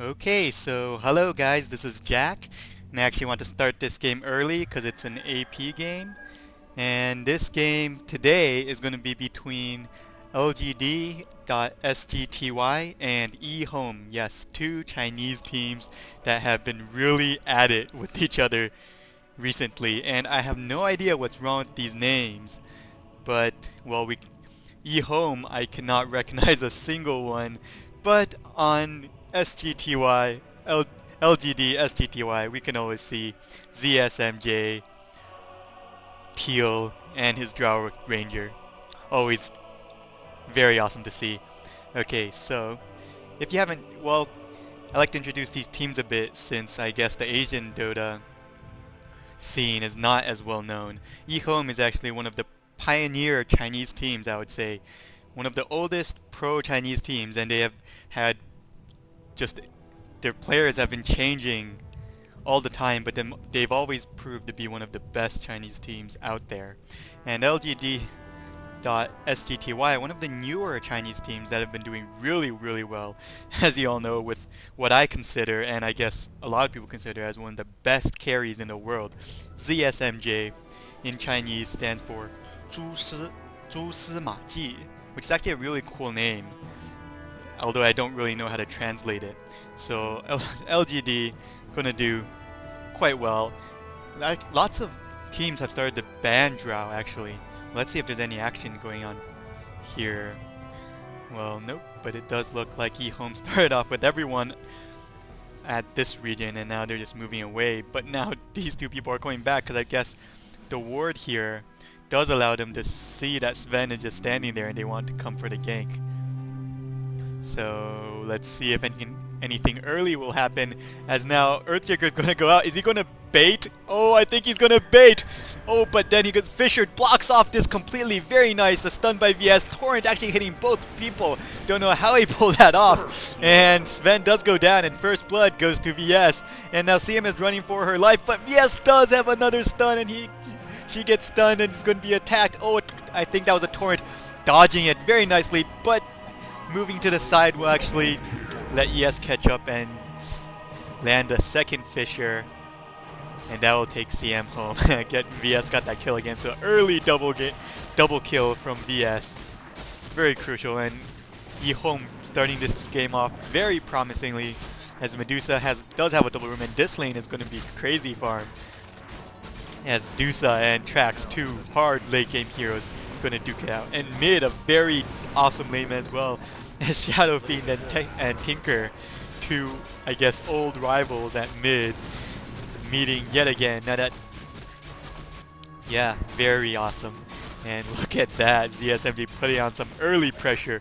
Okay, so hello guys, this is Jack, and I actually want to start this game early because it's an AP game. And this game today is going to be between LGD.sgty and Ehome. Yes, two Chinese teams that have been really at it with each other recently. And I have no idea what's wrong with these names, but well, Ehome, I cannot recognize a single one, but on SGTY, LGD, SGTY, we can always see zsmj, Teal, and his Drow Ranger. Always very awesome to see. Okay, so if you haven't, well, I like to introduce these teams a bit since I guess the Asian Dota scene is not as well known. Ehome is actually one of the pioneer Chinese teams, I would say. One of the oldest pro-Chinese teams, and they have had just their players have been changing all the time, but then they've always proved to be one of the best Chinese teams out there. And LGD.sgty, one of the newer Chinese teams that have been doing really well, as you all know, with what I consider, and I guess a lot of people consider, as one of the best carries in the world. zsmj in Chinese stands for 蛛丝马迹, which is actually a really cool name, although I don't really know how to translate it. So LGD gonna do quite well. Like, lots of teams have started to ban Drow actually. Let's see if there's any action going on here. Well, nope, but it does look like Ehome started off with everyone at this region and now they're just moving away. But now these two people are going back because I guess the ward here does allow them to see that Sven is just standing there and they want to come for the gank. So let's see if anything early will happen, as now Earthjaker is going to go out. Is he going to bait? Oh, I think he's going to bait. Oh, but then he gets Fisher, blocks off this completely. Very nice. A stun by VS. Torrent actually hitting both people. Don't know how he pulled that off. And Sven does go down, and first blood goes to VS. And now CM is running for her life, but VS does have another stun, and she gets stunned and is going to be attacked. Oh, I think that was a Torrent dodging it very nicely, but moving to the side will actually let ES catch up and land a second Fisher, and that will take CM home. VS got that kill again, so early double kill from VS, very crucial. And Ehome starting this game off very promisingly, as Medusa does have a double room, and this lane is going to be crazy farm, as Dusa and Trax, two hard late game heroes, going to duke it out. And mid, a very awesome lane as well, as Shadow Fiend and Tinker, two, I guess, old rivals at mid, meeting yet again. Now that, yeah, very awesome. And look at that, zsmj putting on some early pressure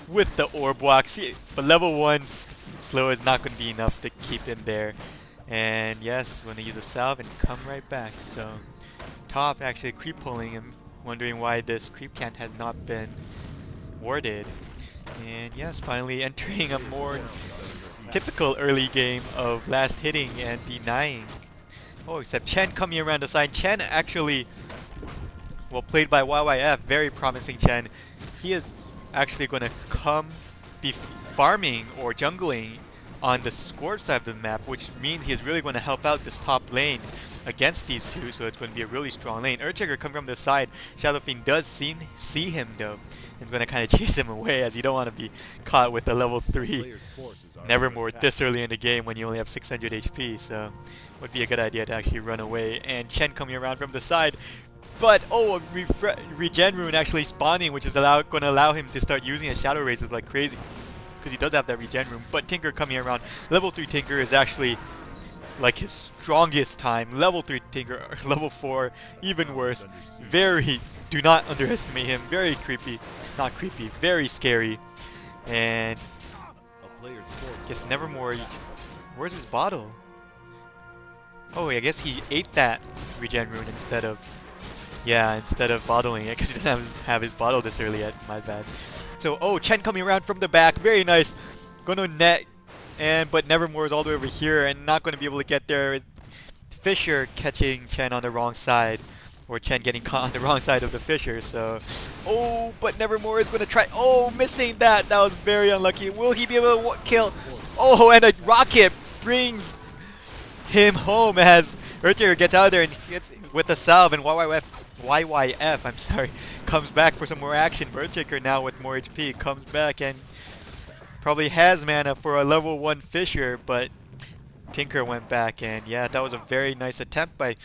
with the orb walk. See, but level 1 slow is not going to be enough to keep him there. And yes, going to use a salve and come right back. So top actually creep pulling him, wondering why this creep can't has not been warded. And yes, finally entering a more typical early game of last hitting and denying. Oh, except Chen coming around the side. Chen actually, well, played by YYF, very promising Chen. He is actually going to be farming or jungling on the Scourge side of the map, which means he is really going to help out this top lane against these two, so it's going to be a really strong lane. Earthjaker coming from the side. Shadow Fiend does see him though, and is going to kind of chase him away, as you don't want to be caught with a level 3 Nevermore this early in the game when you only have 600 HP, so would be a good idea to actually run away. And Chen coming around from the side, but oh, a regen rune actually spawning, which is going to allow him to start using his shadow races like crazy, because he does have that regen rune. But Tinker coming around, level 3 Tinker is actually like his strongest time. Level 3 Tinker, level 4, even worse. Do not underestimate him. Very creepy, not creepy, very scary. And I guess Nevermore, where's his bottle? Oh, I guess he ate that regen rune instead of bottling it, because he didn't have his bottle this early yet. My bad. So, oh, Chen coming around from the back, very nice. Gonna net, but Nevermore is all the way over here and not going to be able to get there. Fisher catching Chen on the wrong side, or Chen getting caught on the wrong side of the Fisher. So, oh, but Nevermore is going to try. Oh, missing that. That was very unlucky. Will he be able to kill? Oh, and a rocket brings him home as Earthjaker gets out of there and gets with a salve, and YYF, I'm sorry, comes back for some more action. Earthjaker now with more HP comes back and probably has mana for a level 1 Fissure, but Tinker went back, and yeah, that was a very nice attempt by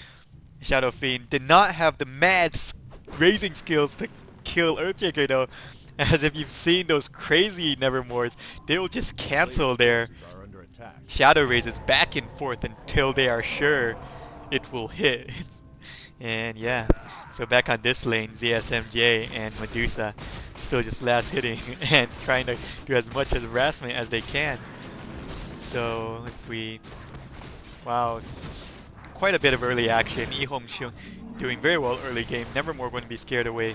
Shadow Fiend. Did not have the mad raising skills to kill Earthjaker though, as if you've seen those crazy Nevermores, they will just cancel their Shadow Raises back and forth until they are sure it will hit. And yeah, so back on this lane, zsmj and Medusa still just last hitting and trying to do as much harassment as they can. So if we, wow, quite a bit of early action. Ehome doing very well early game. Nevermore going to be scared away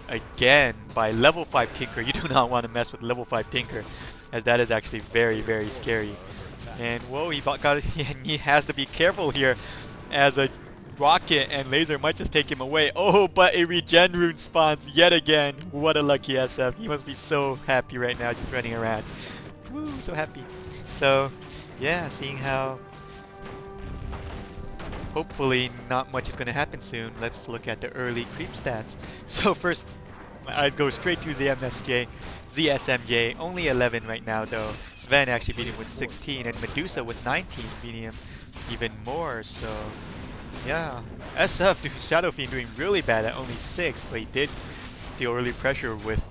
again by level 5 Tinker. You do not want to mess with level 5 Tinker, as that is actually very, very scary. And whoa, he has to be careful here, as a rocket and laser might just take him away. Oh, but a regen rune spawns yet again. What a lucky SF. He must be so happy right now just running around. Woo, so happy. So yeah, seeing how hopefully not much is going to happen soon, let's look at the early creep stats. So first, my eyes go straight to the zsmj, only 11 right now though. Sven actually beat him with 16, and Medusa with 19 beating him even more. So yeah, SF doing Shadow Fiend doing really bad at only 6, but he did feel early pressure with,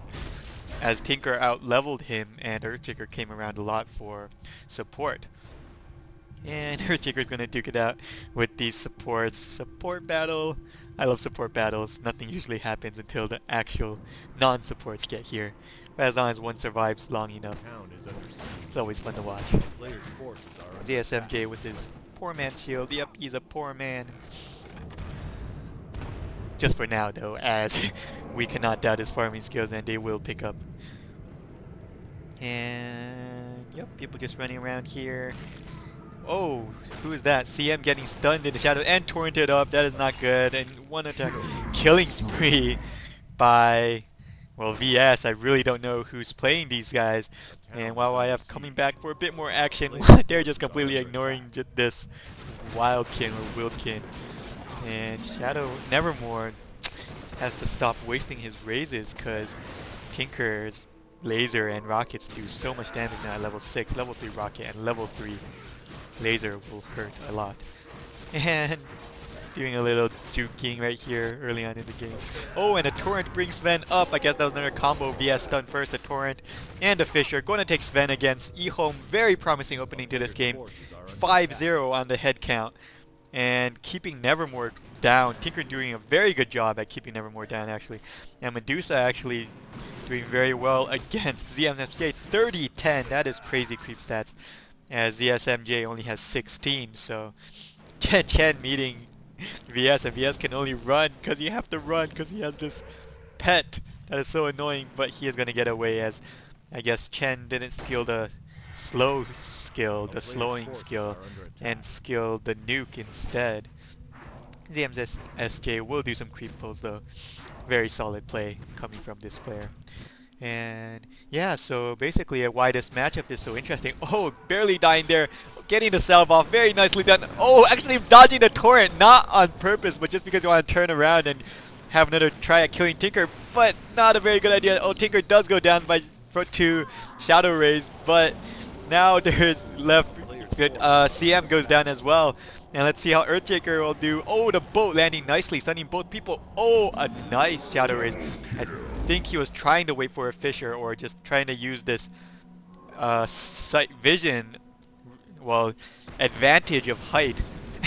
as Tinker out-leveled him and Earthjaker came around a lot for support. And Earthjaker's gonna duke it out with these supports. Support battle. I love support battles. Nothing usually happens until the actual non-supports get here. But as long as one survives long enough, it's always fun to watch. zsmj with his poor man shield. Yep, he's a poor man. Just for now though, as we cannot doubt his farming skills and they will pick up. And yep, people just running around here. Oh, who is that? CM getting stunned in the shadow and torrented up. That is not good. And one attack killing spree by, well, VS. I really don't know who's playing these guys. And YYF coming back for a bit more action. They're just completely ignoring this Wildkin or Wildkin. And Shadow Nevermore has to stop wasting his raises because Tinker's laser and rockets do so much damage now at level 6. Level 3 rocket and level 3 laser will hurt a lot. And doing a little juking right here early on in the game. Oh, and a torrent brings Sven up. I guess that was another combo. VS stun first, a torrent and a Fissure. Going to take Sven against Ehome. Very promising opening to this game. 5-0 on the head count. And keeping Nevermore down. Tinker doing a very good job at keeping Nevermore down actually. And Medusa actually doing very well against zsmj. 30-10. That is crazy creep stats, as zsmj only has 16. So Chen meeting VS, and VS can only run because you have to run because he has this pet that is so annoying, but he is going to get away, as I guess Chen didn't skill the slow skill, the slowing skill, and skill the nuke instead. zsmj will do some creep pulls though. Very solid play coming from this player. And yeah, so basically why this matchup is so interesting. Oh, barely dying there, getting the salve off, very nicely done. Oh, actually dodging the torrent, not on purpose, but just because you want to turn around and have another try at killing Tinker, but not a very good idea. Oh, Tinker does go down by to Shadow Raise, but now there's left good. CM goes down as well. And let's see how Earthjaker will do. Oh, the boat landing nicely, stunning both people. Oh, a nice Shadow Raise. I think he was trying to wait for a Fissure, or just trying to use this sight vision, well, advantage of height.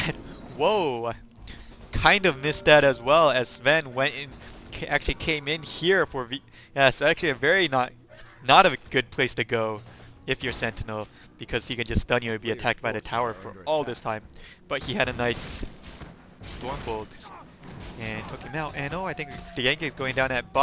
And whoa, kind of missed that as well, as Sven went in, actually came in here for yeah, so actually a very not a good place to go if you're Sentinel, because he can just stun you and be attacked by the tower for all this time. But he had a nice Stormbolt and took him out. And oh, I think the Yankee is going down at bottom.